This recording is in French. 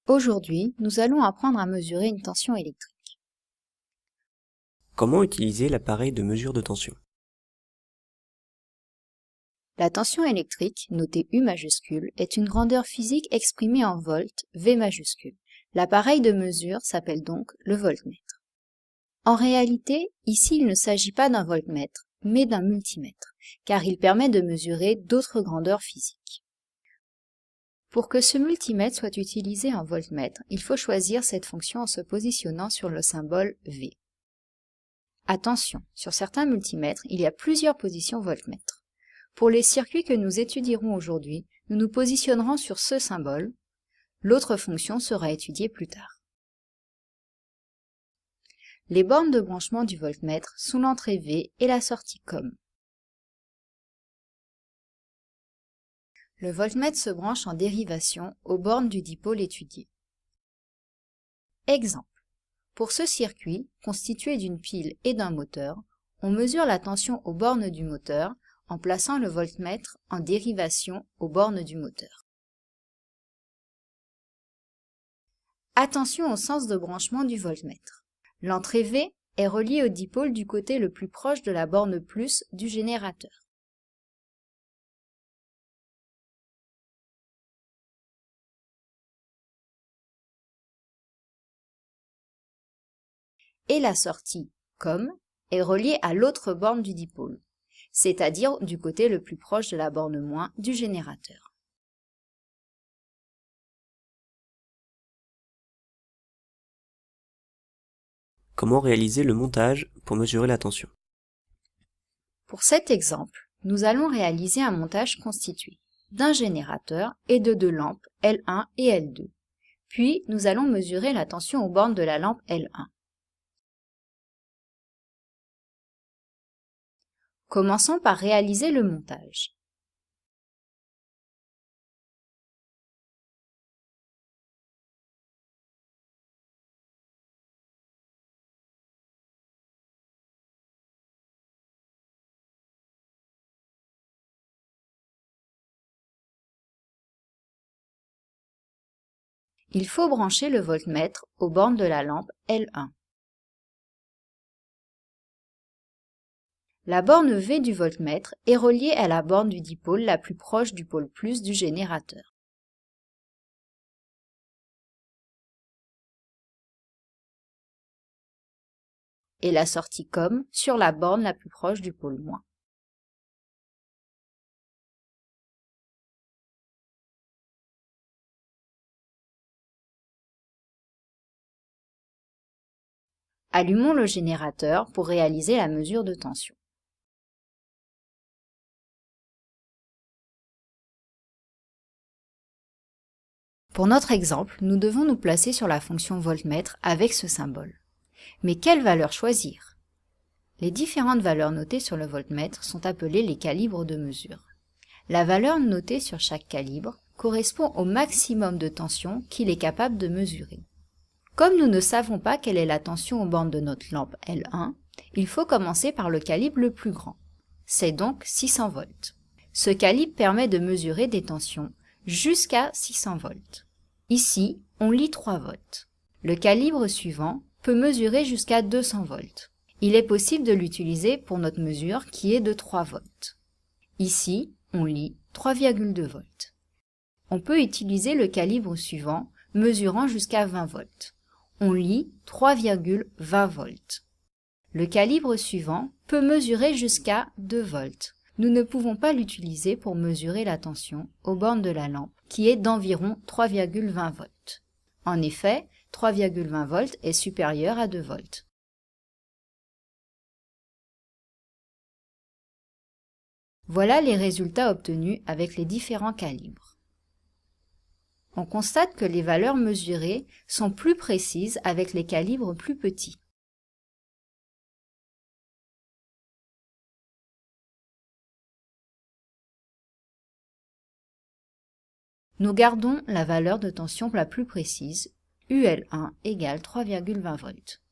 Aujourd'hui, nous allons apprendre à mesurer une tension électrique. Comment utiliser l'appareil de mesure de tension? La tension électrique, notée U majuscule, est une grandeur physique exprimée en volts, V majuscule. L'appareil de mesure s'appelle donc le voltmètre. En réalité, ici il ne s'agit pas d'un voltmètre, mais d'un multimètre, car il permet de mesurer d'autres grandeurs physiques. Pour que ce multimètre soit utilisé en voltmètre, il faut choisir cette fonction en se positionnant sur le symbole V. Attention, sur certains multimètres, il y a plusieurs positions voltmètre. Pour les circuits que nous étudierons aujourd'hui, nous nous positionnerons sur ce symbole. L'autre fonction sera étudiée plus tard. Les bornes de branchement du voltmètre sont l'entrée V et la sortie COM. Le voltmètre se branche en dérivation aux bornes du dipôle étudié. Exemple. Pour ce circuit, constitué d'une pile et d'un moteur, on mesure la tension aux bornes du moteur en plaçant le voltmètre en dérivation aux bornes du moteur. Attention au sens de branchement du voltmètre. L'entrée V est reliée au dipôle du côté le plus proche de la borne plus du générateur. Et la sortie COM est reliée à l'autre borne du dipôle, c'est-à-dire du côté le plus proche de la borne moins du générateur. Comment réaliser le montage pour mesurer la tension? Pour cet exemple, nous allons réaliser un montage constitué d'un générateur et de deux lampes L1 et L2. Puis, nous allons mesurer la tension aux bornes de la lampe L1. Commençons par réaliser le montage. Il faut brancher le voltmètre aux bornes de la lampe L1. La borne V du voltmètre est reliée à la borne du dipôle la plus proche du pôle plus du générateur. Et la sortie COM sur la borne la plus proche du pôle moins. Allumons le générateur pour réaliser la mesure de tension. Pour notre exemple, nous devons nous placer sur la fonction voltmètre avec ce symbole. Mais quelle valeur choisir? Les différentes valeurs notées sur le voltmètre sont appelées les calibres de mesure. La valeur notée sur chaque calibre correspond au maximum de tension qu'il est capable de mesurer. Comme nous ne savons pas quelle est la tension aux bornes de notre lampe L1, il faut commencer par le calibre le plus grand. C'est donc 600 volts. Ce calibre permet de mesurer des tensions jusqu'à 600 volts. Ici, on lit 3 volts. Le calibre suivant peut mesurer jusqu'à 200 volts. Il est possible de l'utiliser pour notre mesure qui est de 3 volts. Ici, on lit 3,2 volts. On peut utiliser le calibre suivant, mesurant jusqu'à 20 volts. On lit 3,20 volts. Le calibre suivant peut mesurer jusqu'à 2 volts. Nous ne pouvons pas l'utiliser pour mesurer la tension aux bornes de la lampe, qui est d'environ 3,20 volts. En effet, 3,20 volts est supérieur à 2 volts. Voilà les résultats obtenus avec les différents calibres. On constate que les valeurs mesurées sont plus précises avec les calibres plus petits. Nous gardons la valeur de tension la plus précise, UL1 égale 3,20 volts.